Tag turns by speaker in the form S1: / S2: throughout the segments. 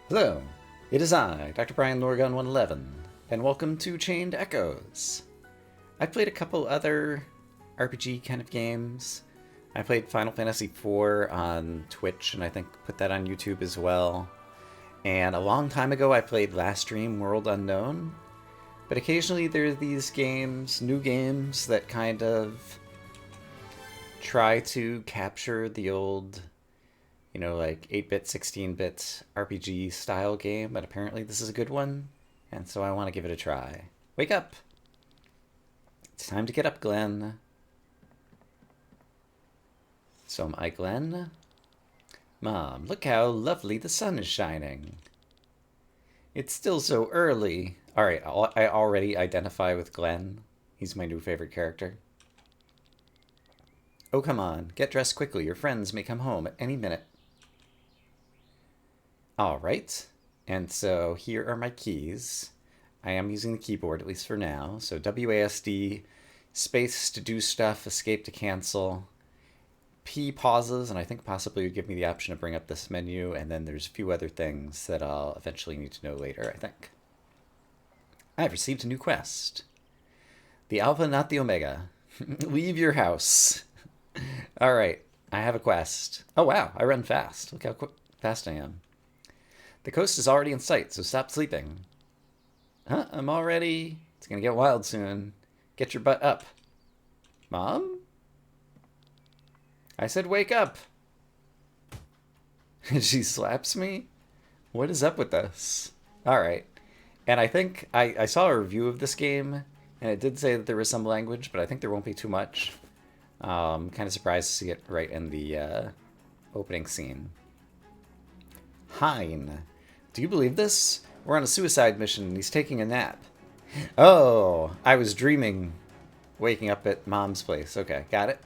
S1: Hello, it is I, Dr. Brian Lorgon 111, and welcome to Chained Echoes. I've played a couple other RPG kind of games. I played Final Fantasy IV on Twitch, and I think put that on YouTube as well. And a long time ago I played Last Dream World Unknown. But occasionally there are these games, new games, that kind of try to capture the old, like 8-bit, 16-bit RPG style game, but apparently this is a good one, and so I want to give it a try. Wake up! It's time to get up, Glenn. So am I Glenn? Mom, look how lovely the sun is shining. It's still so early. Alright, I already identify with Glenn. He's my new favorite character. Oh, come on. Get dressed quickly. Your friends may come home at any minute. Alright. And so here are my keys. I am using the keyboard, at least for now. So WASD, space to do stuff, escape to cancel. P pauses, and I think possibly would give me the option to bring up this menu, and then there's a few other things that I'll eventually need to know later, I think. I've received a new quest. The Alpha, not the Omega. Leave your house. Alright, I have a quest. Oh wow, I run fast. Look how fast I am. The coast is already in sight, so stop sleeping. Huh, I'm all ready. It's gonna get wild soon. Get your butt up. Mom? I said wake up. She slaps me? What is up with this? Alright. And I think I saw a review of this game, and it did say that there was some language, but I think there won't be too much. Kind of surprised to see it right in the opening scene. Hein. Do you believe this? We're on a suicide mission, and he's taking a nap. Oh, I was dreaming. Waking up at Mom's place. Okay, got it.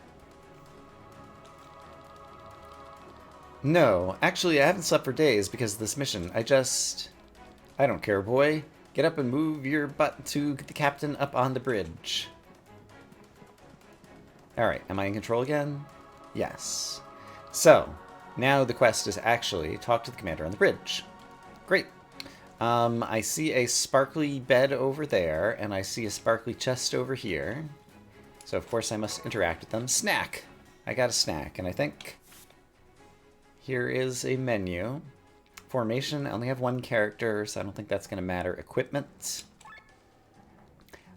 S1: No, actually, I haven't slept for days because of this mission. I don't care, boy. Get up and move your butt to get the captain up on the bridge. Alright, am I in control again? Yes. So, now the quest is actually talk to the commander on the bridge. Great. I see a sparkly bed over there, and I see a sparkly chest over here. So, of course, I must interact with them. Snack! I got a snack, and I think here is a menu. Formation, I only have one character, so I don't think that's going to matter. Equipment.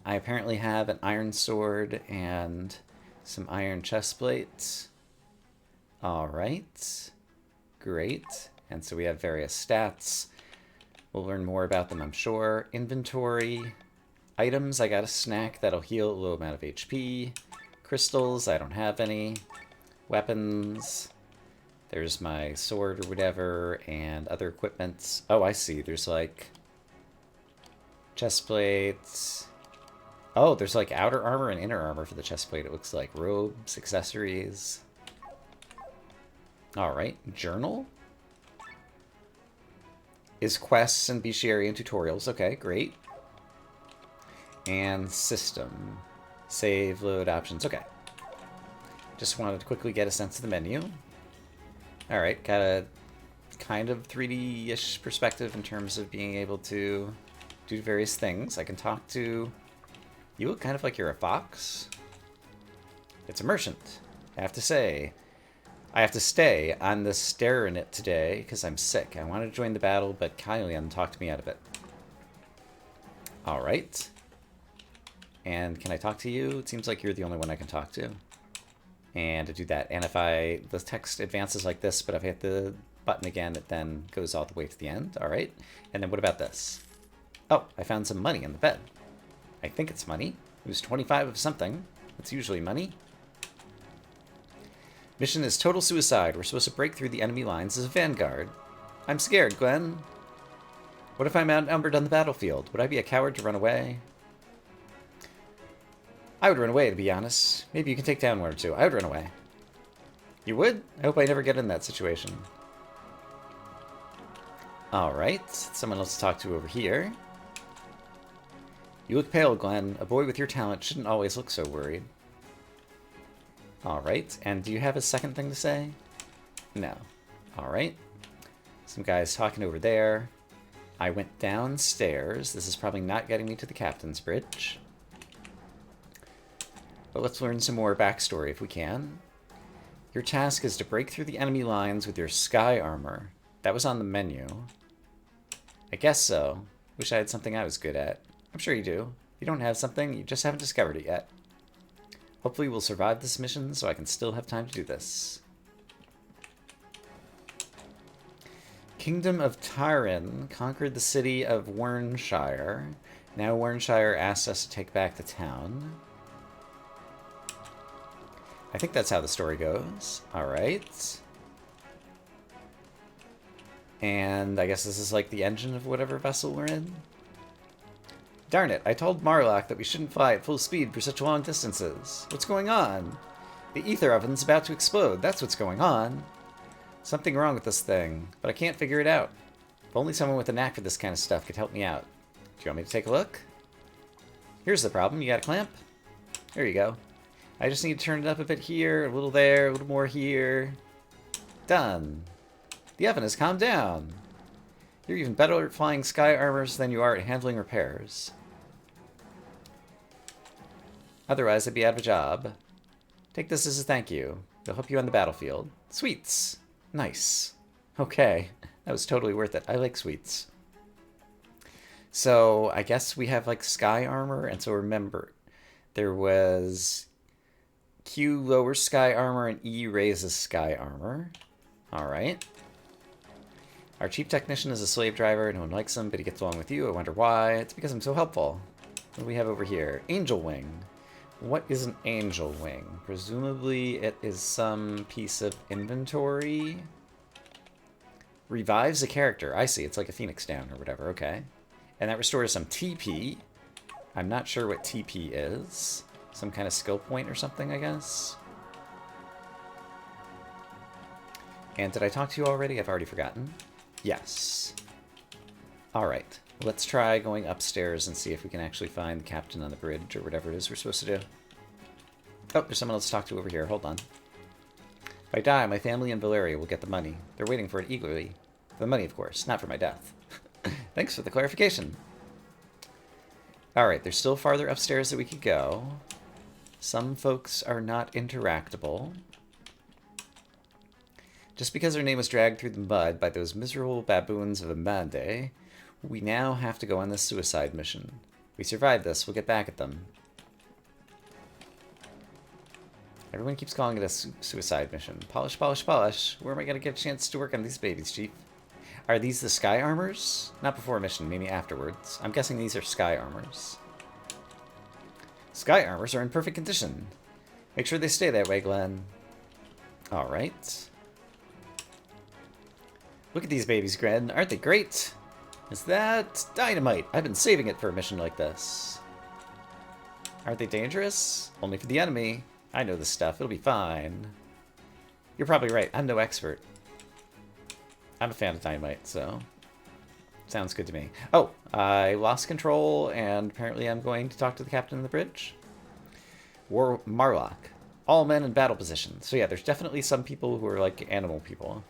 S1: I apparently have an iron sword and some iron chest plates. Alright. Great. And so we have various stats. We'll learn more about them, I'm sure. Inventory. Items, I got a snack that'll heal a little amount of HP. Crystals, I don't have any. Weapons. There's my sword or whatever, and other equipment. Oh, I see. There's like chest plates. Oh, there's like outer armor and inner armor for the chest plate. It looks like robes, accessories. Alright, journal. Is quests and bestiary and tutorials. Okay, great. And system. Save, load, options. Okay. Just wanted to quickly get a sense of the menu. Alright, got a kind of 3D-ish perspective in terms of being able to do various things. I can talk to... You look kind of like you're a fox. It's a merchant. I have to say, I have to stay on the stair in it today because I'm sick. I want to join the battle, but Kylian talked me out of it. Alright. And can I talk to you? It seems like you're the only one I can talk to. And to do that, and if the text advances like this, but if I hit the button again, it then goes all the way to the end. All right. And then what about this? Oh, I found some money in the bed. I think it's money. It was 25 of something. That's usually money. Mission is total suicide. We're supposed to break through the enemy lines as a vanguard. I'm scared, Glenn. What if I'm outnumbered on the battlefield? Would I be a coward to run away? I would run away, to be honest. Maybe you can take down one or two. I would run away. You would? I hope I never get in that situation. Alright, someone else to talk to over here. You look pale, Glenn. A boy with your talent shouldn't always look so worried. Alright, and do you have a second thing to say? No. Alright. Some guys talking over there. I went downstairs. This is probably not getting me to the captain's bridge. But let's learn some more backstory if we can. Your task is to break through the enemy lines with your sky armor. That was on the menu. I guess so. Wish I had something I was good at. I'm sure you do. If you don't have something, you just haven't discovered it yet. Hopefully we'll survive this mission so I can still have time to do this. Kingdom of Tyran conquered the city of Wernshire. Now Wernshire asks us to take back the town. I think that's how the story goes. Alright. And I guess this is like the engine of whatever vessel we're in. Darn it, I told Marlock that we shouldn't fly at full speed for such long distances. What's going on? The ether oven's about to explode, that's what's going on. Something wrong with this thing, but I can't figure it out. If only someone with a knack for this kind of stuff could help me out. Do you want me to take a look? Here's the problem, you got a clamp? There you go. I just need to turn it up a bit here, a little there, a little more here. Done. The oven has calmed down. You're even better at flying sky armors than you are at handling repairs. Otherwise, I'd be out of a job. Take this as a thank you. It'll help you on the battlefield. Sweets. Nice. Okay. That was totally worth it. I like sweets. So, I guess we have, like, sky armor. And so remember, there was Q lowers sky armor and E raises sky armor. Alright. Our chief technician is a slave driver. No one likes him, but he gets along with you. I wonder why. It's because I'm so helpful. What do we have over here? Angel Wing. What is an angel wing? Presumably it is some piece of inventory. Revives a character. I see. It's like a phoenix down or whatever. Okay. And that restores some TP. I'm not sure what TP is. Some kind of skill point or something, I guess. And did I talk to you already? I've already forgotten. Yes. Alright. Let's try going upstairs and see if we can actually find the captain on the bridge or whatever it is we're supposed to do. Oh, there's someone else to talk to over here. Hold on. If I die, my family and Valeria will get the money. They're waiting for it eagerly. For the money, of course, not for my death. Thanks for the clarification. Alright, there's still farther upstairs that we could go. Some folks are not interactable. Just because our name was dragged through the mud by those miserable baboons of Amande, we now have to go on this suicide mission. If we survive this, we'll get back at them. Everyone keeps calling it a suicide mission. Polish, polish, polish. Where am I going to get a chance to work on these babies, Chief? Are these the sky armors? Not before a mission, maybe afterwards. I'm guessing these are sky armors. Sky armors are in perfect condition. Make sure they stay that way, Glenn. Alright. Look at these babies, Glenn. Aren't they great? Is that dynamite? I've been saving it for a mission like this. Aren't they dangerous? Only for the enemy. I know this stuff. It'll be fine. You're probably right. I'm no expert. I'm a fan of dynamite, so sounds good to me. Oh, I lost control, and apparently I'm going to talk to the captain of the bridge. Marlock. All men in battle position. So yeah, there's definitely some people who are like animal people.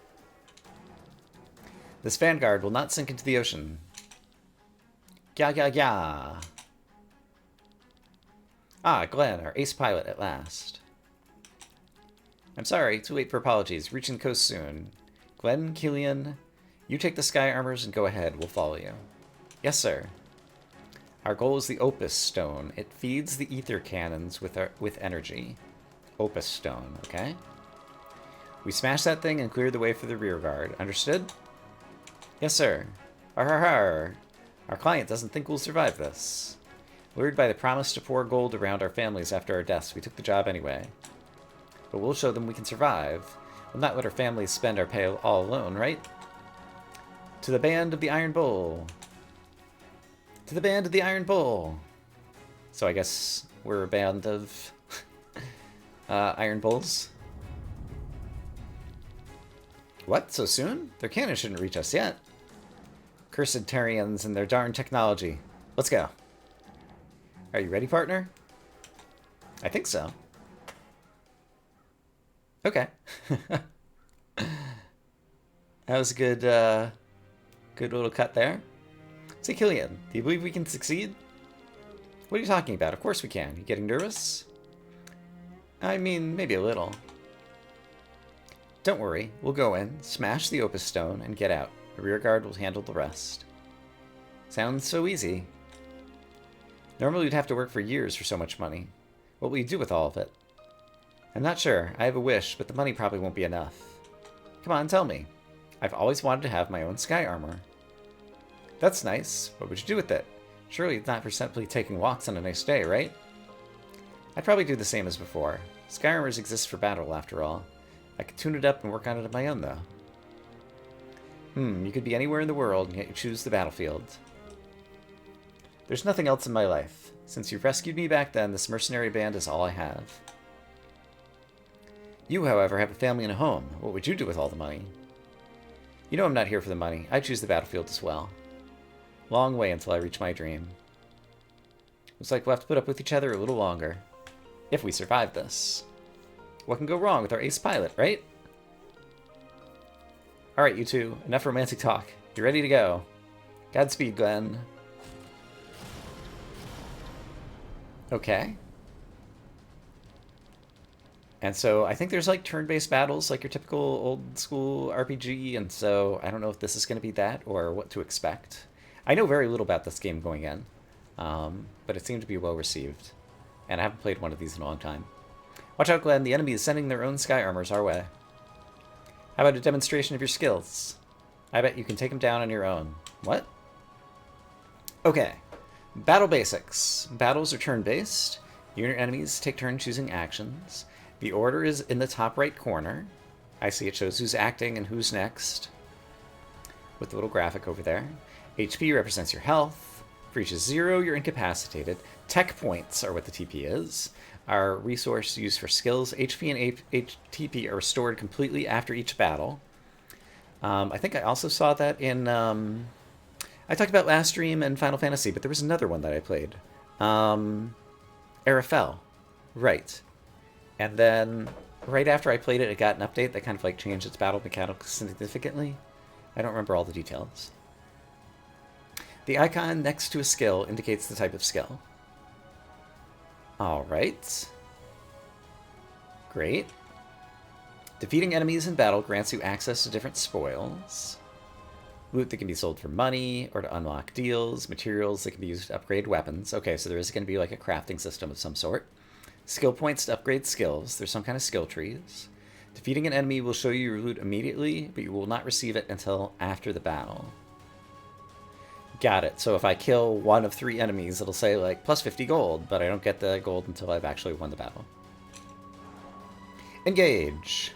S1: This vanguard will not sink into the ocean. Gya, gya, gya. Ah, Glenn, our ace pilot at last. I'm sorry, too late for apologies. Reaching the coast soon. Glenn, Killian, you take the sky armors and go ahead. We'll follow you. Yes, sir. Our goal is the Opus Stone. It feeds the ether cannons with energy. Opus Stone, okay? We smash that thing and clear the way for the rear guard. Understood? Yes, sir. Har har har. Our client doesn't think we'll survive this. Lured by the promise to pour gold around our families after our deaths, we took the job anyway. But we'll show them we can survive. We'll not let our families spend our pay all alone, right? To the band of the Iron Bull. To the band of the Iron Bull. So I guess we're a band of Iron Bulls. What? So soon? Their cannon shouldn't reach us yet. Cursed Tarians and their darn technology. Let's go. Are you ready, partner? I think so. Okay. That was a good, good little cut there. Say, Killian, do you believe we can succeed? What are you talking about? Of course we can. You getting nervous? I mean, maybe a little. Don't worry. We'll go in, smash the Opus Stone, and get out. The rear guard will handle the rest. Sounds so easy. Normally we'd have to work for years for so much money. What will you do with all of it? I'm not sure. I have a wish, but the money probably won't be enough. Come on, tell me. I've always wanted to have my own sky armor. That's nice. What would you do with it? Surely it's not for simply taking walks on a nice day, right? I'd probably do the same as before. Sky armors exist for battle, after all. I could tune it up and work on it on my own, though. You could be anywhere in the world, and yet you choose the battlefield. There's nothing else in my life. Since you rescued me back then, this mercenary band is all I have. You, however, have a family and a home. What would you do with all the money? You know I'm not here for the money. I choose the battlefield as well. Long way until I reach my dream. Looks like we'll have to put up with each other a little longer. If we survive this. What can go wrong with our ace pilot, right? Alright, you two. Enough romantic talk. You ready to go? Godspeed, Glenn. Okay. And so I think there's like turn-based battles, like your typical old-school RPG, and so I don't know if this is going to be that or what to expect. I know very little about this game going in, but it seemed to be well-received, and I haven't played one of these in a long time. Watch out, Glenn. The enemy is sending their own sky armors our way. How about a demonstration of your skills? I bet you can take them down on your own. What? Okay. Battle basics. Battles are turn-based. You and your enemies take turns choosing actions. The order is in the top right corner. I see it shows who's acting and who's next. With the little graphic over there. HP represents your health. For each 0, you're incapacitated. Tech points are what the TP is. Our resource used for skills. HP and TP are restored completely after each battle. I think I also saw that in... I talked about last stream and Final Fantasy, but there was another one that I played. Arafel. Right. And then, right after I played it, it got an update that kind of like changed its battle mechanics significantly. I don't remember all the details. The icon next to a skill indicates the type of skill. Alright. Great. Defeating enemies in battle grants you access to different spoils. Loot that can be sold for money, or to unlock deals, materials that can be used to upgrade weapons. Okay, so there is going to be like a crafting system of some sort. Skill points to upgrade skills. There's some kind of skill trees. Defeating an enemy will show you your loot immediately, but you will not receive it until after the battle. Got it. So if I kill one of 3 enemies, it'll say like plus 50 gold, but I don't get the gold until I've actually won the battle. Engage.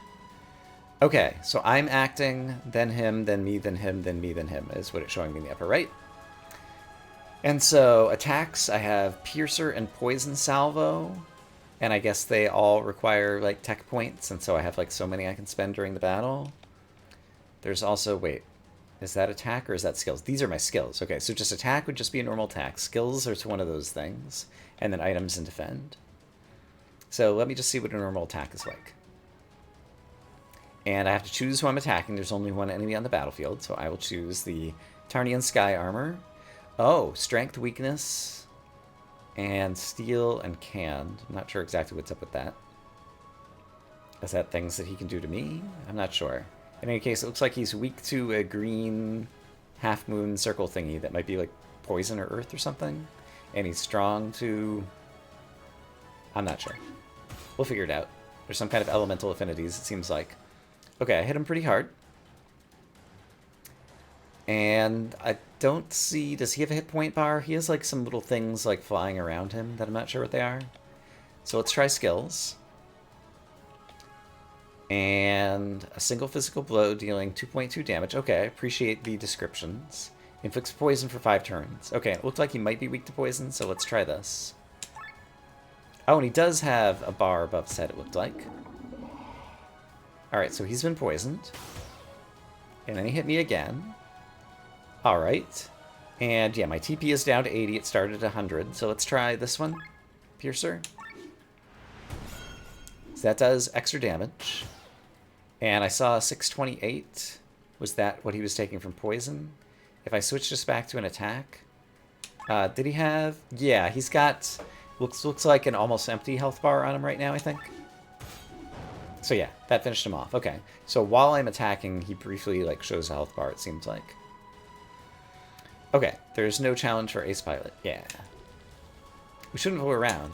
S1: Okay, so I'm acting, then him, then me, then him, then me, then him, is what it's showing me in the upper right. And so attacks, I have Piercer and Poison Salvo, and I guess they all require like tech points, and so I have like so many I can spend during the battle. There's also, wait, is that attack or is that skills? These are my skills. Okay, so just attack would just be a normal attack. Skills are one of those things, and then items and defend. So let me just see what a normal attack is like. And I have to choose who I'm attacking. There's only one enemy on the battlefield, so I will choose the Tarnian Sky Armor. Oh, Strength, Weakness, and Steel and Canned. I'm not sure exactly what's up with that. Is that things that he can do to me? I'm not sure. In any case, it looks like he's weak to a green half-moon circle thingy that might be like poison or earth or something. And he's strong to... I'm not sure. We'll figure it out. There's some kind of elemental affinities, it seems like. Okay, I hit him pretty hard. And I don't see... Does he have a hit point bar? He has like some little things like flying around him that I'm not sure what they are. So let's try skills. And a single physical blow dealing 2.2 damage. Okay, I appreciate the descriptions. Inflicts poison for 5 turns. Okay, it looked like he might be weak to poison, so let's try this. Oh, and he does have a bar above his head, it looked like. Alright, so he's been poisoned. And then he hit me again. Alright. And yeah, my TP is down to 80. It started at 100. So let's try this one. Piercer. So that does extra damage. And I saw 628. Was that what he was taking from poison? If I switch this back to an attack... did he have... Yeah, he's got... Looks like an almost empty health bar on him right now, I think. So yeah, that finished him off. Okay, so while I'm attacking, he briefly like shows a health bar, it seems like. Okay, there's no challenge for Ace Pilot. Yeah. We shouldn't fool around.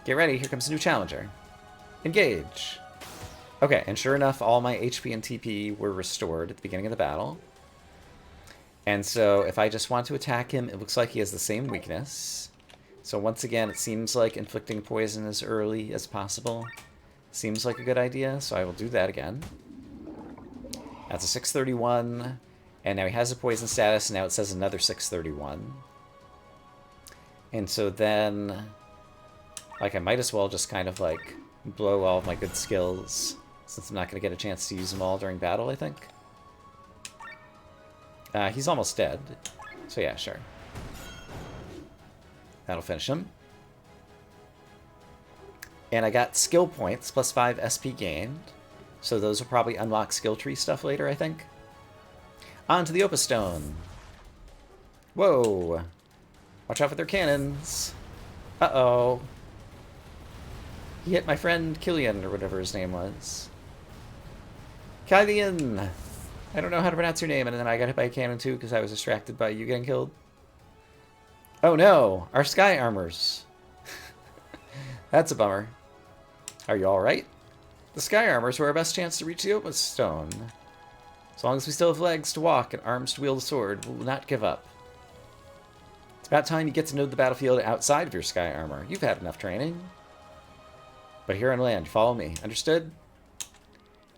S1: Get ready, here comes a new challenger. Engage. Okay, and sure enough, all my HP and TP were restored at the beginning of the battle. And so if I just want to attack him, it looks like he has the same weakness. So once again, it seems like inflicting poison as early as possible seems like a good idea, so I will do that again. That's a 631, and now he has a poison status, and now it says another 631. And so then, like, I might as well just kind of, like, blow all of my good skills, since I'm not going to get a chance to use them all during battle, I think. He's almost dead, so yeah, sure. That'll finish him. And I got skill points, plus 5 SP gained. So those will probably unlock skill tree stuff later, I think. On to the Opus Stone. Whoa. Watch out for their cannons. Uh-oh. He hit my friend Killian, or whatever his name was. Killian! I don't know how to pronounce your name, and then I got hit by a cannon too because I was distracted by you getting killed. Oh no! Our sky armors. That's a bummer. Are you alright? The sky armors were our best chance to reach the Opus Stone. As long as we still have legs to walk and arms to wield a sword, we will not give up. It's about time you get to know the battlefield outside of your sky armor. You've had enough training. But here on land, follow me. Understood?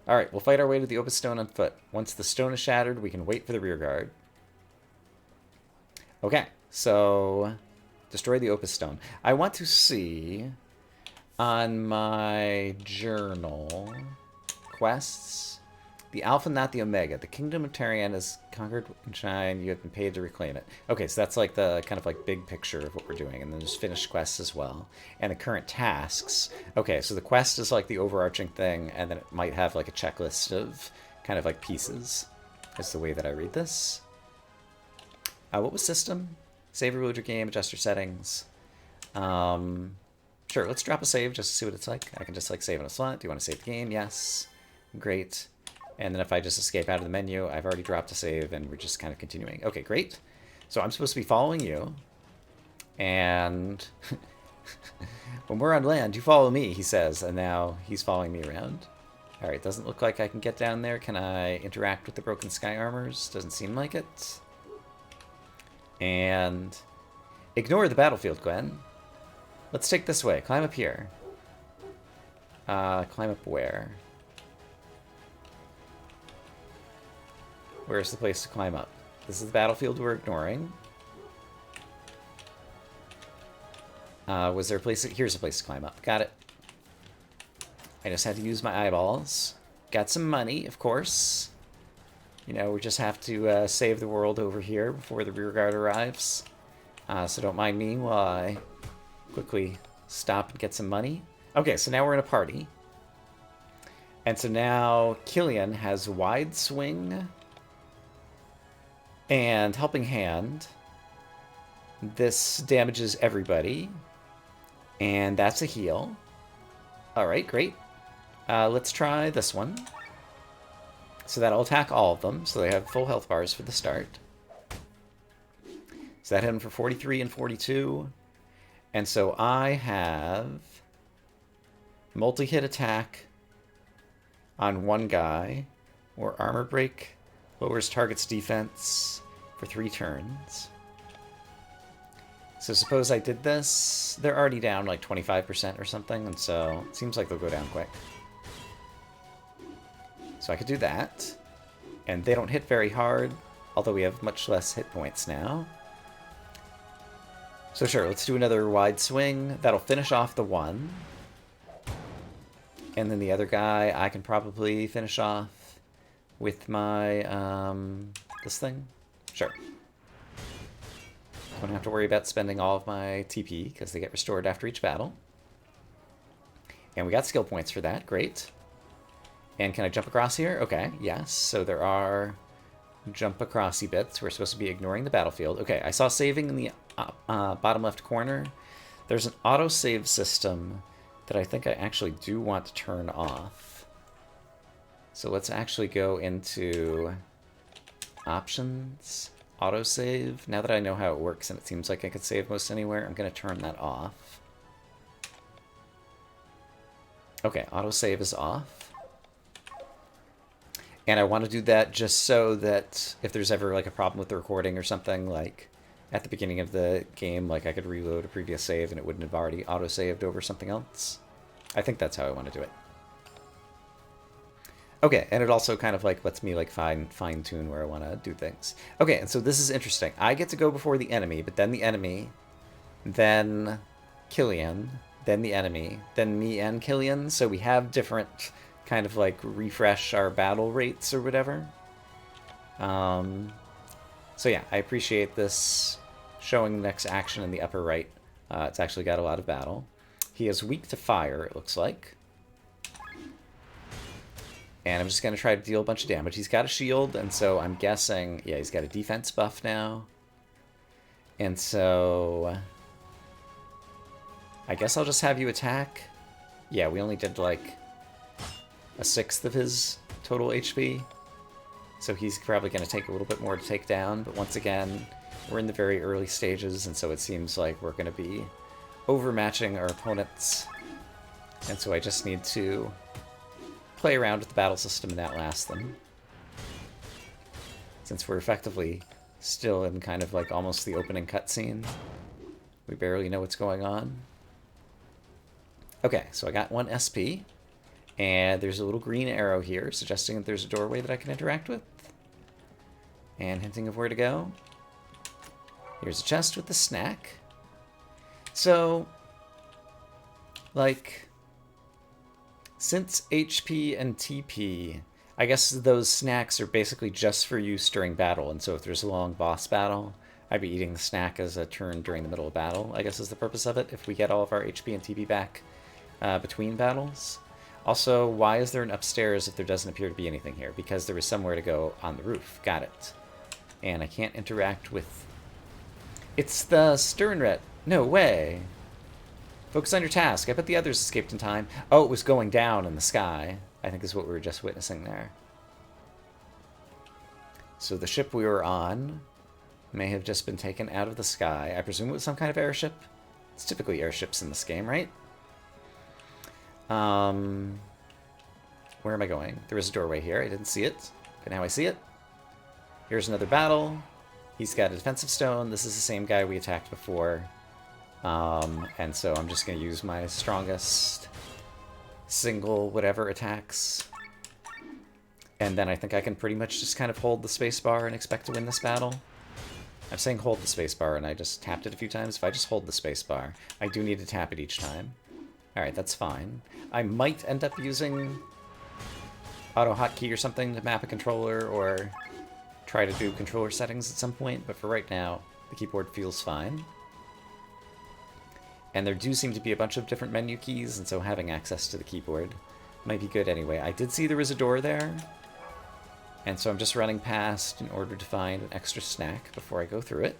S1: Alright, we'll fight our way to the Opus Stone on foot. Once the stone is shattered, we can wait for the rear guard. Okay, so... destroy the Opus Stone. I want to see... on my journal... quests... the Alpha, not the Omega. The Kingdom of Tarian is conquered and shine. You have been paid to reclaim it. Okay, so that's like the kind of like big picture of what we're doing. And then there's finished quests as well. And the current tasks. Okay, so the quest is like the overarching thing. And then it might have like a checklist of kind of like pieces. That's the way that I read this. What was system? Save, reload your game, adjust your settings. Sure, let's drop a save just to see what it's like. I can just like save in a slot. Do you want to save the game? Yes. Great. And then if I just escape out of the menu, I've already dropped a save and we're just kind of continuing. Okay, great. So I'm supposed to be following you. And when we're on land, you follow me, he says. And now he's following me around. All right, doesn't look like I can get down there. Can I interact with the broken sky armors? Doesn't seem like it. And ignore the battlefield, Gwen. Let's take this way. Climb up here. Climb up where? Where's the place to climb up? This is the battlefield we're ignoring. Was there a place? Here's a place to climb up. Got it. I just had to use my eyeballs. Got some money, of course. You know, we just have to save the world over here before the rear guard arrives. So don't mind me while I quickly stop and get some money. Okay, so now we're in a party. And so now Killian has wide swing and helping hand. This damages everybody. And that's a heal. Alright, great. Let's try this one. So that'll attack all of them. So they have full health bars for the start. So that hit him for 43 and 42. And so I have multi-hit attack on one guy, or armor break lowers target's defense for 3 turns. So suppose I did this, they're already down like 25% or something, and so it seems like they'll go down quick. So I could do that, and they don't hit very hard, although we have much less hit points now. So sure, let's do another wide swing. That'll finish off the one. And then the other guy I can probably finish off with my, this thing? Sure. Don't have to worry about spending all of my TP, because they get restored after each battle. And we got skill points for that, great. And can I jump across here? Okay, yes. So there are jump acrossy bits. We're supposed to be ignoring the battlefield. Okay, I saw saving in the bottom left corner. There's an autosave system that I think I actually do want to turn off. So let's actually go into options, autosave. Now that I know how it works and it seems like I could save most anywhere, I'm going to turn that off. Okay, autosave is off. And I want to do that just so that if there's ever like a problem with the recording or something, like at the beginning of the game, like I could reload a previous save and it wouldn't have already auto-saved over something else. I think that's how I want to do it. Okay, and it also kind of like lets me like fine-tune where I want to do things. Okay, and so this is interesting. I get to go before the enemy, but then the enemy, then Killian, then the enemy, then me and Killian. So we have different kind of like refresh our battle rates or whatever. So yeah, I appreciate this showing the next action in the upper right. It's actually got a lot of battle. He is weak to fire, it looks like. And I'm just going to try to deal a bunch of damage. He's got a shield, and so I'm guessing... Yeah, he's got a defense buff now. And so... I guess I'll just have you attack. Yeah, we only did like a sixth of his total HP. So he's probably going to take a little bit more to take down. But once again, we're in the very early stages, and so it seems like we're going to be overmatching our opponents. And so I just need to play around with the battle system and outlast them. Since we're effectively still in kind of like almost the opening cutscene. We barely know what's going on. Okay, so I got 1 SP. And there's a little green arrow here suggesting that there's a doorway that I can interact with. And hinting of where to go. Here's a chest with the snack. So, like, since HP and TP, I guess those snacks are basically just for use during battle. And so if there's a long boss battle, I'd be eating the snack as a turn during the middle of battle, I guess is the purpose of it, if we get all of our HP and TP back between battles. Also, why is there an upstairs if there doesn't appear to be anything here? Because there was somewhere to go on the roof. Got it. And I can't interact with... It's the Sternret. No way. Focus on your task. I bet the others escaped in time. Oh, it was going down in the sky, I think is what we were just witnessing there. So the ship we were on may have just been taken out of the sky. I presume it was some kind of airship. It's typically airships in this game, right? Where am I going? There is a doorway here. I didn't see it, but now I see it. Here's another battle. He's got a defensive stone. This is the same guy we attacked before. And so I'm just going to use my strongest single whatever attacks. And then I think I can pretty much just kind of hold the spacebar and expect to win this battle. I'm saying hold the spacebar and I just tapped it a few times. If I just hold the spacebar, I do need to tap it each time. Alright, that's fine. I might end up using auto hotkey or something to map a controller or try to do controller settings at some point, but for right now, the keyboard feels fine. And there do seem to be a bunch of different menu keys, and so having access to the keyboard might be good anyway. I did see there was a door there, and so I'm just running past in order to find an extra snack before I go through it.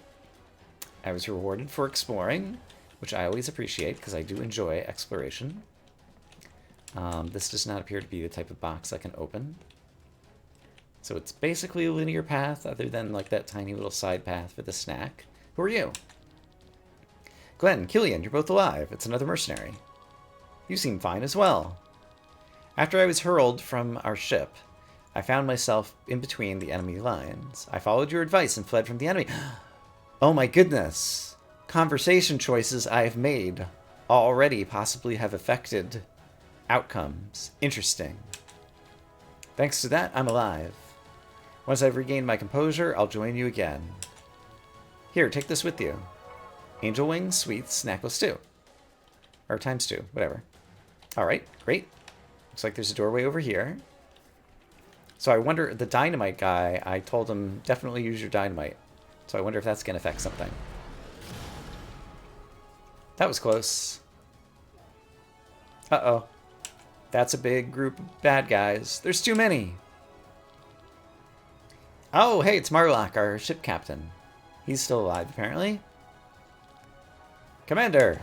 S1: I was rewarded for exploring, which I always appreciate because I do enjoy exploration. This does not appear to be the type of box I can open. So it's basically a linear path other than like that tiny little side path for the snack. Who are you? Glenn, Killian, you're both alive. It's another mercenary. You seem fine as well. After I was hurled from our ship, I found myself in between the enemy lines. I followed your advice and fled from the enemy. Oh my goodness. Conversation choices I have made already possibly have affected outcomes. Interesting. Thanks to that, I'm alive. Once I've regained my composure, I'll join you again. Here, take this with you. Angel wings, sweets, snackless stew. Or times 2, whatever. Alright, great. Looks like there's a doorway over here. So I wonder, the dynamite guy, I told him, definitely use your dynamite. So I wonder if that's going to affect something. That was close. Uh-oh. That's a big group of bad guys. There's too many. Oh, hey, it's Marlock, our ship captain. He's still alive, apparently. Commander!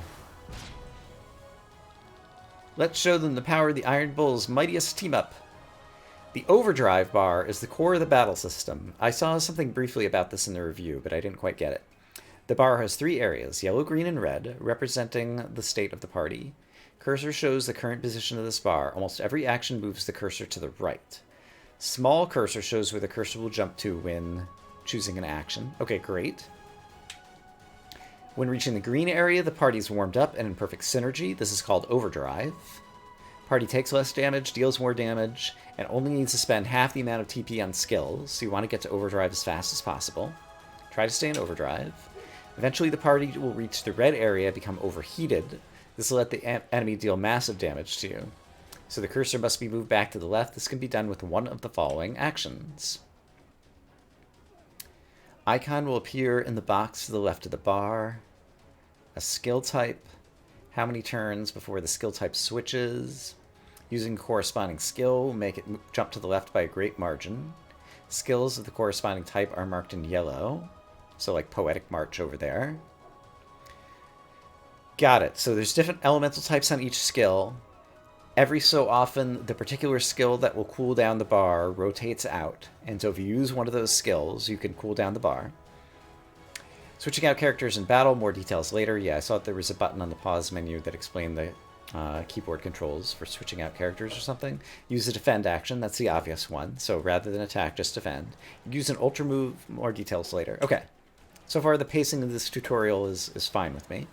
S1: Let's show them the power of the Iron Bull's mightiest team-up. The overdrive bar is the core of the battle system. I saw something briefly about this in the review, but I didn't quite get it. The bar has 3 areas, yellow, green, and red, representing the state of the party. Cursor shows the current position of this bar. Almost every action moves the cursor to the right. Small cursor shows where the cursor will jump to when choosing an action. Okay, great. When reaching the green area, the party's warmed up and in perfect synergy. This is called overdrive. Party takes less damage, deals more damage, and only needs to spend half the amount of TP on skills, so you want to get to overdrive as fast as possible. Try to stay in overdrive. Eventually the party will reach the red area, become overheated. This will let the enemy deal massive damage to you. So the cursor must be moved back to the left. This can be done with one of the following actions. Icon will appear in the box to the left of the bar. A skill type. How many turns before the skill type switches. Using corresponding skill will make it jump to the left by a great margin. Skills of the corresponding type are marked in yellow. So like Poetic March over there. Got it. So there's different elemental types on each skill. Every so often, the particular skill that will cool down the bar rotates out. And so if you use one of those skills, you can cool down the bar. Switching out characters in battle, more details later. Yeah, I saw there was a button on the pause menu that explained the keyboard controls for switching out characters or something. Use the defend action, that's the obvious one. So rather than attack, just defend. Use an ultra move, more details later. Okay, so far the pacing of this tutorial is fine with me.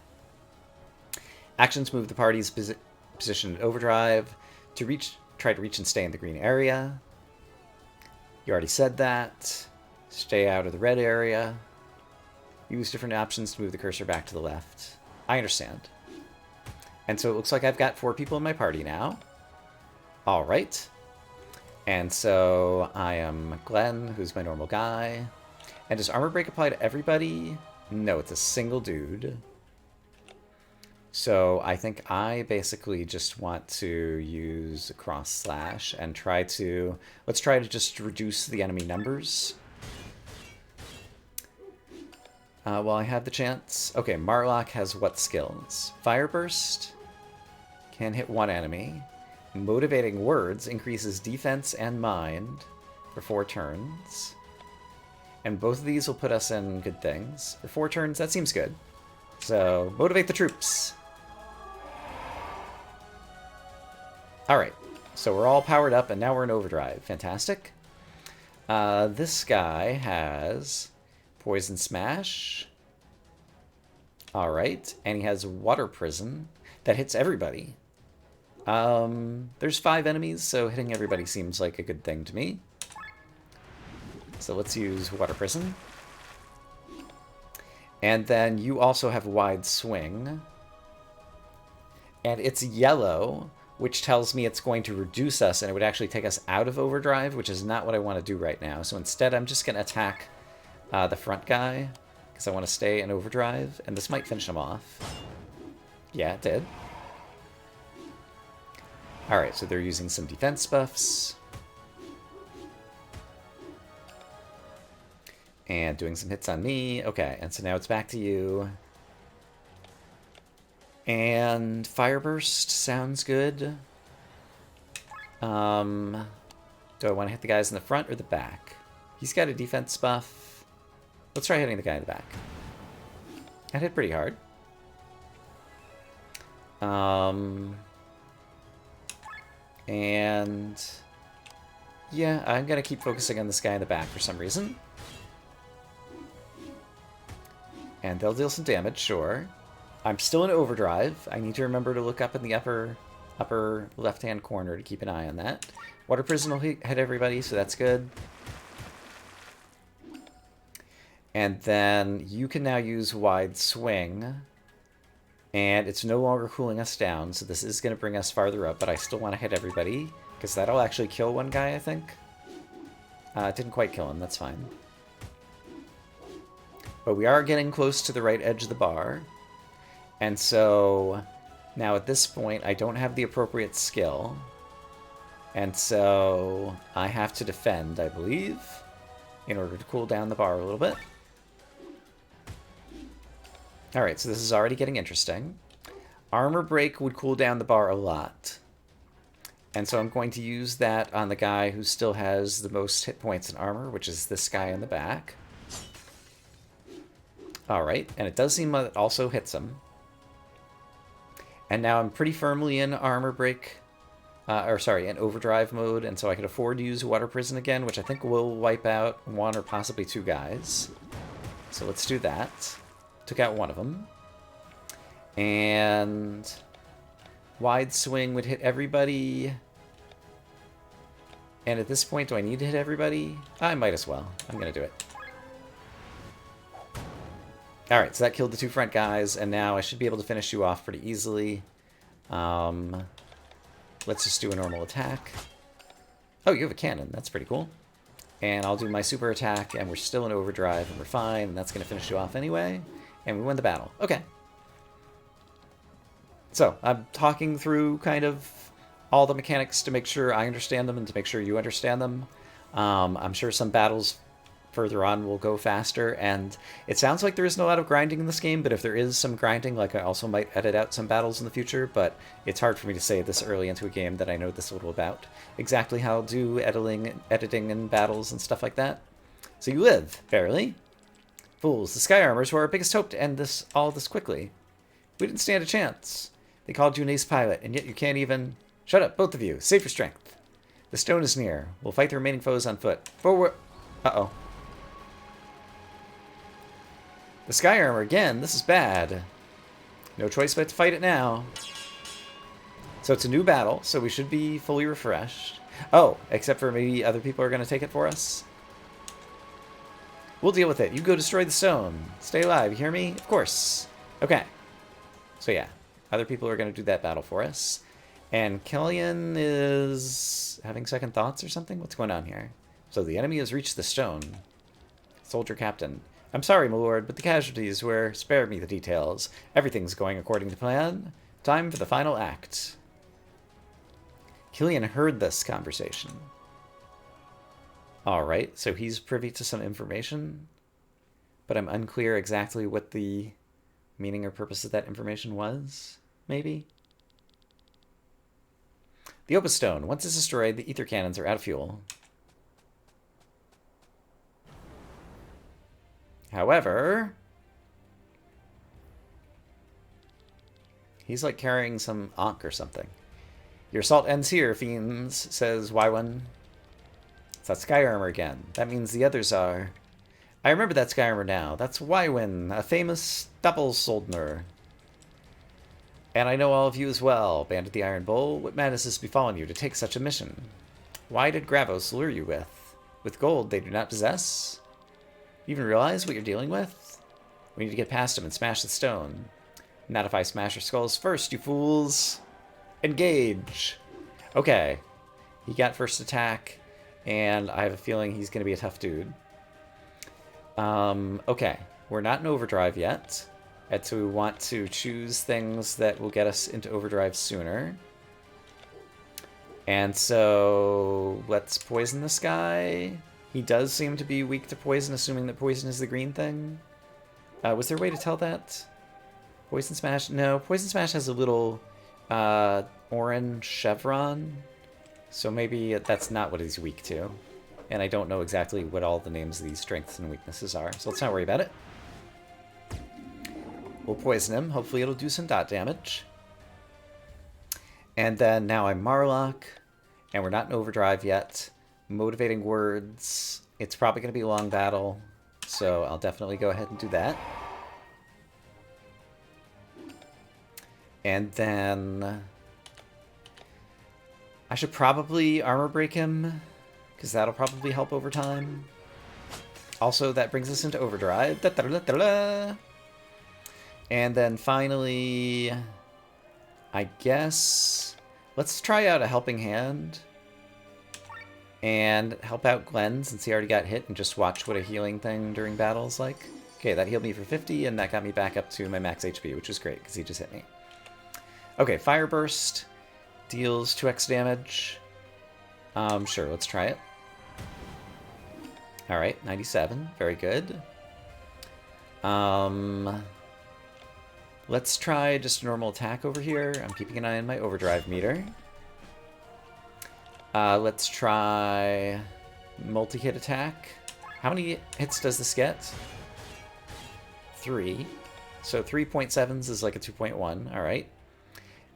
S1: Actions move the party's position in overdrive. To try to reach and stay in the green area. You already said that. Stay out of the red area. Use different options to move the cursor back to the left. I understand. And so it looks like I've got 4 people in my party now. All right. And so I am Glenn, who's my normal guy. And does armor break apply to everybody? No, it's a single dude. So I think I basically just want to use a cross slash and let's try to just reduce the enemy numbers. While I have the chance. Okay, Marlock has what skills? Fire Burst can hit 1 enemy. Motivating Words increases defense and mind for 4 turns. And both of these will put us in good things. For 4 turns, that seems good. So, motivate the troops. Alright, so we're all powered up and now we're in overdrive. Fantastic. This guy has Poison Smash. Alright, and he has Water Prison that hits everybody. There's 5 enemies, so hitting everybody seems like a good thing to me. So let's use Water Prison. And then you also have Wide Swing. And it's yellow, which tells me it's going to reduce us, and it would actually take us out of overdrive, which is not what I want to do right now. So instead, I'm just going to attack the front guy, because I want to stay in overdrive, and this might finish him off. Yeah, it did. Alright, so they're using some defense buffs. And doing some hits on me. Okay, and so now it's back to you. And Fire Burst sounds good. Do I want to hit the guys in the front or the back? He's got a defense buff. Let's try hitting the guy in the back. That hit pretty hard. And yeah, I'm gonna keep focusing on this guy in the back for some reason. And they'll deal some damage, sure. I'm still in overdrive. I need to remember to look up in the upper left-hand corner to keep an eye on that. Water Prison will hit everybody, so that's good. And then you can now use Wide Swing. And it's no longer cooling us down, so this is going to bring us farther up, but I still want to hit everybody, because that'll actually kill one guy, I think. It didn't quite kill him, that's fine. But we are getting close to the right edge of the bar. And so now at this point, I don't have the appropriate skill. And so I have to defend, I believe, in order to cool down the bar a little bit. Alright, so this is already getting interesting. Armor break would cool down the bar a lot. And so I'm going to use that on the guy who still has the most hit points in armor, which is this guy in the back. Alright, and it does seem that it also hits him. And now I'm pretty firmly in armor break, in overdrive mode, and so I can afford to use Water Prison again, which I think will wipe out one or possibly two guys. So let's do that. Took out one of them. And wide swing would hit everybody. And at this point, do I need to hit everybody? I might as well. I'm going to do it. Alright, so that killed the two front guys, and now I should be able to finish you off pretty easily. Let's just do a normal attack. Oh, you have a cannon. That's pretty cool. And I'll do my super attack, and we're still in overdrive, and we're fine, and that's going to finish you off anyway. And we win the battle. Okay. So, I'm talking through kind of all the mechanics to make sure I understand them and to make sure you understand them. I'm sure some battles further on will go faster, and it sounds like there isn't a lot of grinding in this game, but if there is some grinding, like I also might edit out some battles in the future, but it's hard for me to say this early into a game that I know this little about. Exactly how I'll do editing and battles and stuff like that. So you live, barely. Fools, the Sky Armors were our biggest hope to end all this quickly. We didn't stand a chance. They called you an ace pilot, and yet you can't even... Shut up, both of you. Save your strength. The stone is near. We'll fight the remaining foes on foot. Forward... Uh-oh. The Sky Armor again. This is bad. No choice but to fight it now. So it's a new battle, so we should be fully refreshed. Oh, except for maybe other people are going to take it for us. We'll deal with it. You go destroy the stone. Stay alive, you hear me? Of course. Okay. So yeah, other people are going to do that battle for us. And Killian is having second thoughts or something? What's going on here? So the enemy has reached the stone. Soldier captain. I'm sorry, my lord, but the casualties were... Spare me the details. Everything's going according to plan. Time for the final act. Killian heard this conversation. Alright, so he's privy to some information, but I'm unclear exactly what the meaning or purpose of that information was, maybe? The Opus Stone. Once it's destroyed, the ether cannons are out of fuel. However, he's like carrying some ankh or something. Your assault ends here, fiends, says Waiwan. It's that Sky Armor again. That means the others are... I remember that Sky Armor now. That's Waiwan, a famous Doppelsoldner. And I know all of you as well, Bandit the Iron Bull. What madness has befallen you to take such a mission? Why did Gravos lure you with? With gold they do not possess? You even realize what you're dealing with? We need to get past him and smash the stone. Not if I smash your skulls first, you fools. Engage. Okay. He got first attack, and I have a feeling he's going to be a tough dude. Okay. We're not in overdrive yet. And so we want to choose things that will get us into overdrive sooner. And so let's poison this guy. He does seem to be weak to poison, assuming that poison is the green thing. Was there a way to tell that? Poison Smash? No, Poison Smash has a little orange chevron. So maybe that's not what he's weak to. And I don't know exactly what all the names of these strengths and weaknesses are. So let's not worry about it. We'll poison him. Hopefully it'll do some dot damage. And then now I'm Marlock. And we're not in overdrive yet. Motivating words. It's probably going to be a long battle, so I'll definitely go ahead and do that. And then I should probably armor break him, because that'll probably help over time. Also, that brings us into overdrive. Da -da -da -da -da. And then finally, I guess let's try out a helping hand. And help out Glenn, since he already got hit, and just watch what a healing thing during battle is like. Okay, that healed me for 50, and that got me back up to my max HP, which is great, because he just hit me. Okay, Fire Burst deals 2x damage. Sure, let's try it. Alright, 97. Very good. Let's try just a normal attack over here. I'm keeping an eye on my overdrive meter. Let's try multi-hit attack. How many hits does this get? 3. So 3.7s is like a 2.1. Alright.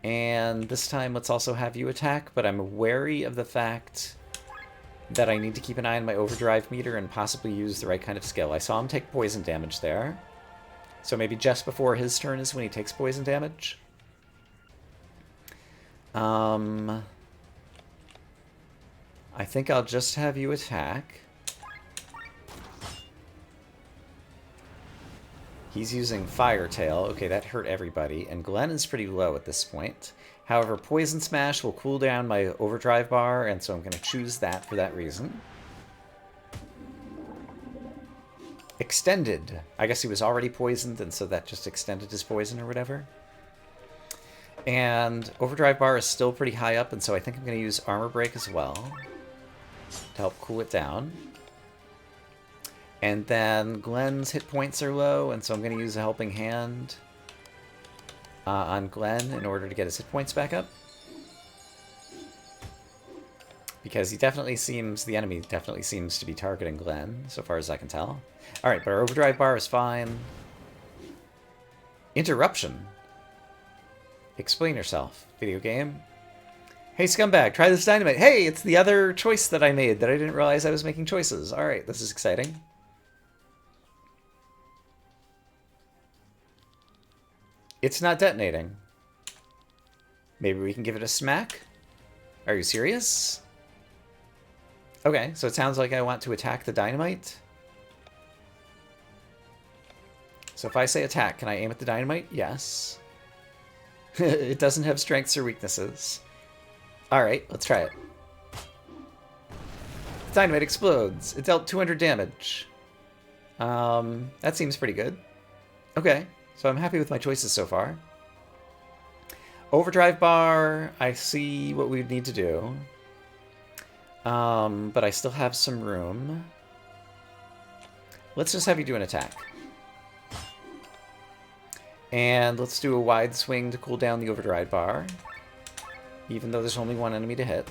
S1: And this time let's also have you attack, but I'm wary of the fact that I need to keep an eye on my overdrive meter and possibly use the right kind of skill. I saw him take poison damage there. So maybe just before his turn is when he takes poison damage. I think I'll just have you attack. He's using Fire Tail. Okay, that hurt everybody. And Glenn is pretty low at this point. However, Poison Smash will cool down my overdrive bar, and so I'm going to choose that for that reason. Extended. I guess he was already poisoned, and so that just extended his poison or whatever. And overdrive bar is still pretty high up, and so I think I'm going to use Armor Break as well to help cool it down. And then Glenn's hit points are low, and so I'm going to use a Helping Hand on Glenn in order to get his hit points back up. Because he definitely seems, the enemy definitely seems to be targeting Glenn, so far as I can tell. Alright, but our overdrive bar is fine. Interruption. Explain yourself, video game. Hey, scumbag, try this dynamite. Hey, it's the other choice that I made that I didn't realize I was making choices. Alright, this is exciting. It's not detonating. Maybe we can give it a smack? Are you serious? Okay, so it sounds like I want to attack the dynamite. So if I say attack, can I aim at the dynamite? Yes. It doesn't have strengths or weaknesses. Alright, let's try it. The dynamite explodes. It dealt 200 damage. That seems pretty good. Okay, so I'm happy with my choices so far. Overdrive bar, I see what we need to do. But I still have some room. Let's just have you do an attack. And let's do a wide swing to cool down the overdrive bar. Even though there's only one enemy to hit.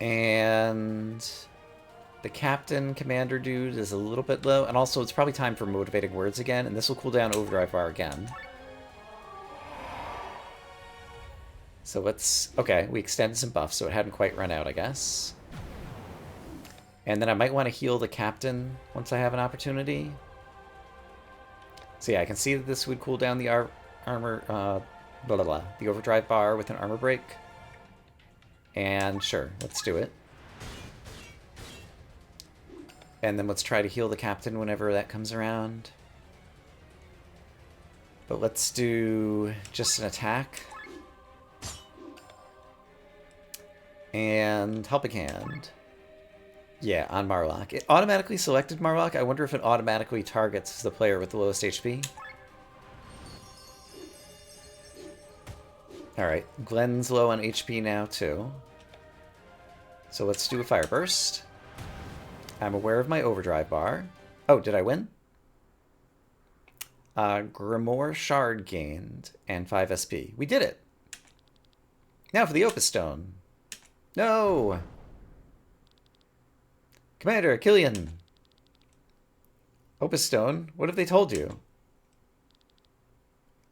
S1: And the captain commander dude is a little bit low. And also it's probably time for motivating words again. And this will cool down overdrive bar again. So let's... Okay, we extended some buffs, so it hadn't quite run out, I guess. And then I might want to heal the captain once I have an opportunity. So yeah, I can see that this would cool down the the overdrive bar with an armor break. And sure, let's do it. And then let's try to heal the captain whenever that comes around. But let's do just an attack. And Helping Hand. Yeah, on Marlock. It automatically selected Marlock. I wonder if it automatically targets the player with the lowest HP. Alright, Glenn's low on HP now, too. So let's do a Fire Burst. I'm aware of my overdrive bar. Oh, did I win? Grimoire Shard gained, and 5 SP. We did it! Now for the Opus Stone. No! Commander, Killian! Opus Stone, what have they told you?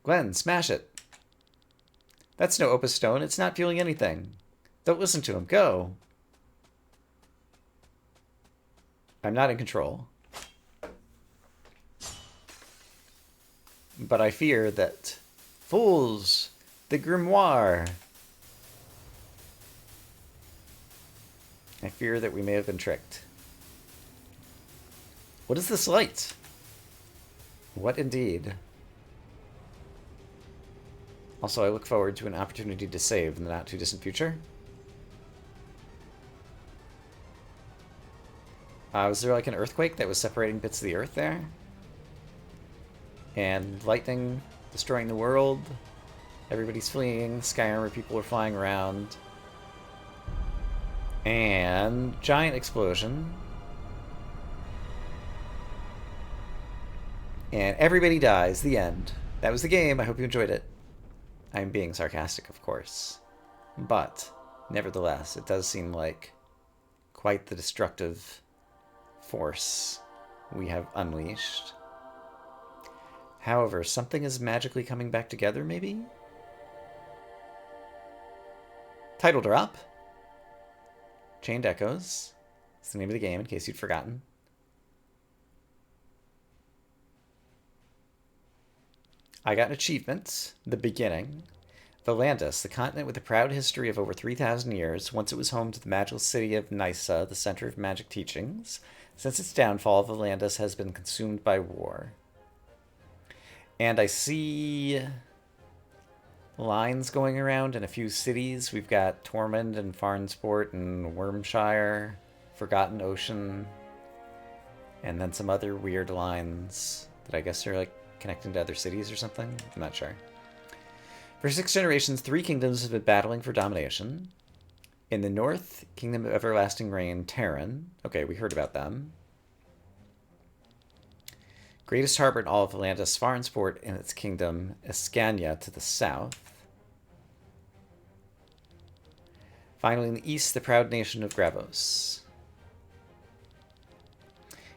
S1: Glenn, smash it. That's no Opus Stone, it's not feeling anything. Don't listen to him, go! I'm not in control. But I fear that... Fools! The Grimoire! I fear that we may have been tricked. What is this light? What indeed? Also, I look forward to an opportunity to save in the not-too-distant future. Was there like an earthquake that was separating bits of the earth there? And lightning destroying the world. Everybody's fleeing. Sky armor people are flying around. And giant explosion. And everybody dies. The end. That was the game. I hope you enjoyed it. I'm being sarcastic, of course. But, nevertheless, it does seem like quite the destructive force we have unleashed. However, something is magically coming back together, maybe? Title drop. Chained Echoes. It's the name of the game, in case you'd forgotten. I got an achievement. The beginning. Volandis, the continent with a proud history of over 3,000 years. Once it was home to the magical city of Nysa, the center of magic teachings. Since its downfall, Volandis has been consumed by war. And I see lines going around in a few cities. We've got Tormund and Farnsport and Wormshire, Forgotten Ocean, and then some other weird lines that I guess are like connecting to other cities or something. I'm not sure. For 6 generations, 3 kingdoms have been battling for domination. In the north, Kingdom of Everlasting Reign, Terran. Okay, we heard about them. Greatest harbor in all of Volandis, Farnsport, in its kingdom, Escania to the south. Finally, in the east, the proud nation of Gravos.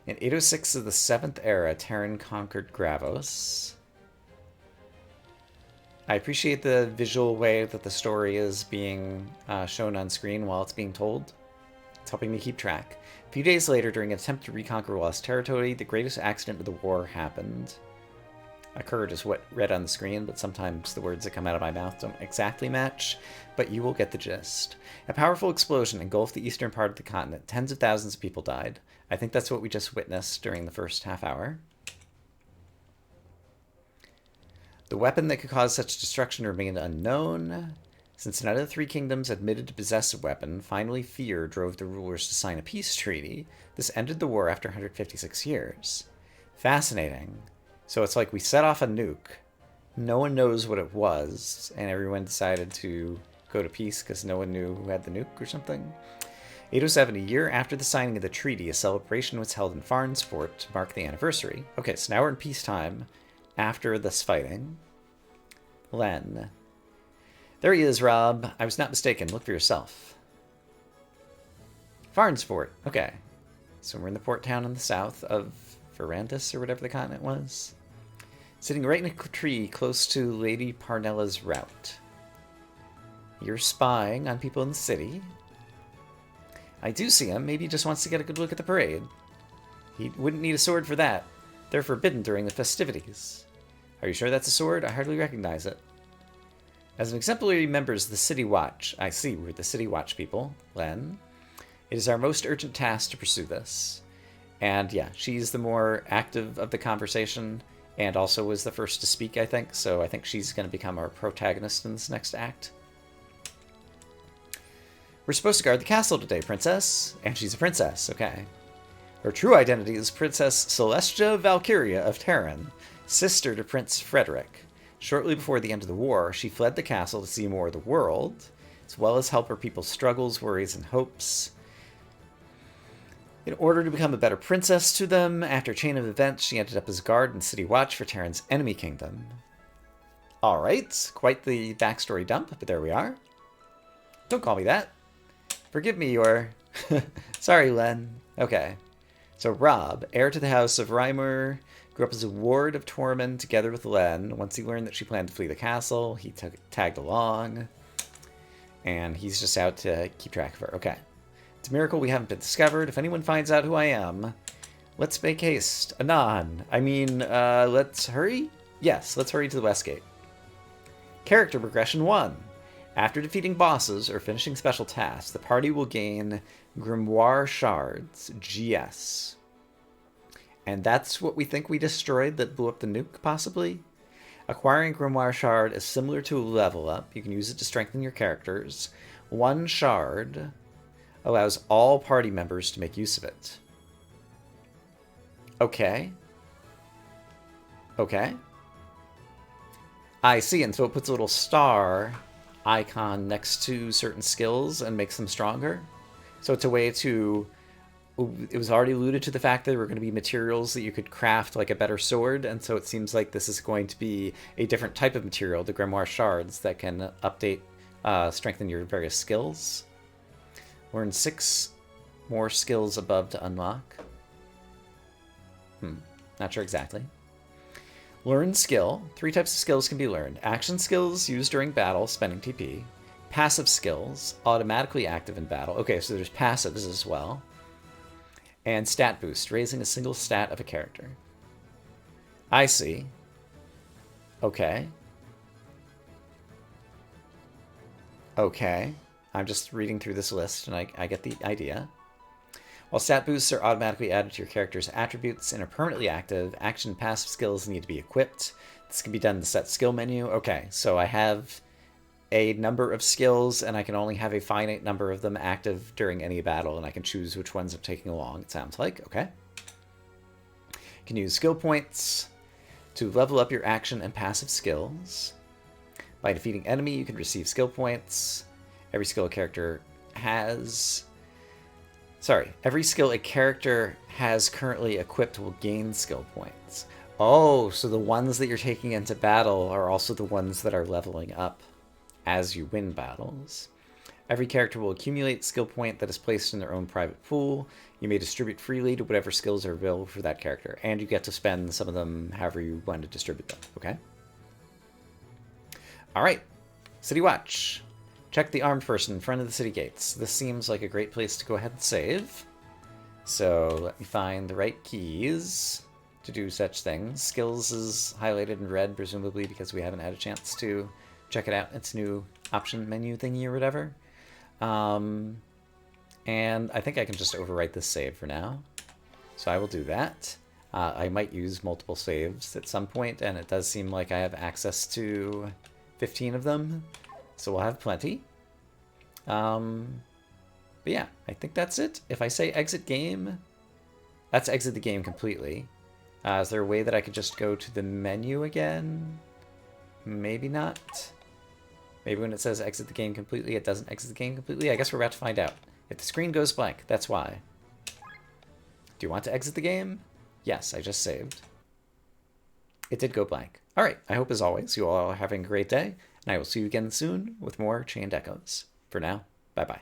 S1: In 806 of the 7th era, Terran conquered Gravos. I appreciate the visual way that the story is being shown on screen while it's being told. It's helping me keep track. A few days later, during an attempt to reconquer lost territory, the greatest accident of the war happened. Occurred is what read on the screen, but sometimes the words that come out of my mouth don't exactly match, but you will get the gist. A powerful explosion engulfed the eastern part of the continent. Tens of thousands of people died. I think that's what we just witnessed during the first half hour. The weapon that could cause such destruction remained unknown. Since none of the 3 kingdoms admitted to possess a weapon, finally fear drove the rulers to sign a peace treaty. This ended the war after 156 years. Fascinating. So it's like we set off a nuke. No one knows what it was, and everyone decided to go to peace because no one knew who had the nuke or something. 807, a year after the signing of the treaty, a celebration was held in Farnsport to mark the anniversary. Okay, so now we're in peacetime after this fighting. Len. There he is, Rob. I was not mistaken. Look for yourself. Farnsport. Okay. So we're in the port town in the south of Verandis, or whatever the continent was. Sitting right in a tree close to Lady Parnella's route. You're spying on people in the city. I do see him. Maybe he just wants to get a good look at the parade. He wouldn't need a sword for that. They're forbidden during the festivities. Are you sure that's a sword? I hardly recognize it. As an exemplary members of the City Watch, I see we're the City Watch people, Len. It is our most urgent task to pursue this. And yeah, she's the more active of the conversation, and also was the first to speak, I think, so I think she's going to become our protagonist in this next act. We're supposed to guard the castle today, Princess. And she's a princess, okay. Her true identity is Princess Celestia Valkyria of Terran, sister to Prince Frederick. Shortly before the end of the war, she fled the castle to see more of the world, as well as help her people's struggles, worries, and hopes. In order to become a better princess to them, after a chain of events, she ended up as guard and city watch for Terran's enemy kingdom. Alright, quite the backstory dump, but there we are. Don't call me that. Forgive me, your... Sorry, Len. Okay. So Rob, heir to the house of Reimer, grew up as a ward of Tormund together with Len. Once he learned that she planned to flee the castle, he tagged along. And he's just out to keep track of her. Okay. It's a miracle we haven't been discovered. If anyone finds out who I am, let's make haste. Anon. I mean, let's hurry? Yes, let's hurry to the West Gate. Character progression 1. After defeating bosses or finishing special tasks, the party will gain Grimoire Shards, GS. And that's what we think we destroyed that blew up the nuke, possibly? Acquiring Grimoire Shard is similar to a level up. You can use it to strengthen your characters. 1 shard allows all party members to make use of it. Okay. Okay. I see, and so it puts a little star icon next to certain skills and makes them stronger. So it's a way to... It was already alluded to the fact that there were going to be materials that you could craft like a better sword, and so it seems like this is going to be a different type of material, the Grimoire Shards, that can update, strengthen your various skills. Learn 6 more skills above to unlock. Not sure exactly. Learn skill. 3 types of skills can be learned. Action skills used during battle, spending TP. Passive skills, automatically active in battle. Okay, so there's passives as well. And stat boost, raising a single stat of a character. I see. Okay. Okay. I'm just reading through this list and I get the idea. While stat boosts are automatically added to your character's attributes and are permanently active, action and passive skills need to be equipped. This can be done in the set skill menu. Okay, so I have a number of skills and I can only have a finite number of them active during any battle, and I can choose which ones I'm taking along, it sounds like. Okay. You can use skill points to level up your action and passive skills. By defeating enemy, you can receive skill points. Every skill a character has... Every skill a character has currently equipped will gain skill points. Oh, so the ones that you're taking into battle are also the ones that are leveling up as you win battles. Every character will accumulate skill point that is placed in their own private pool. You may distribute freely to whatever skills are available for that character, and you get to spend some of them however you want to distribute them. Okay? Alright. City Watch. Check the armed person in front of the city gates. This seems like a great place to go ahead and save. So let me find the right keys to do such things. Skills is highlighted in red, presumably because we haven't had a chance to check it out. Its new option menu thingy or whatever. And I think I can just overwrite this save for now. So I will do that. I might use multiple saves at some point, and it does seem like I have access to 15 of them. So we'll have plenty. But yeah, I think that's it. If I say exit game, that's exit the game completely. Is there a way that I could just go to the menu again? Maybe not. Maybe when it says exit the game completely, it doesn't exit the game completely. I guess we're about to find out. If the screen goes blank, that's why. Do you want to exit the game? Yes, I just saved. It did go blank. All right, I hope as always you all are having a great day, and I will see you again soon with more Chained Echoes. For now, bye-bye.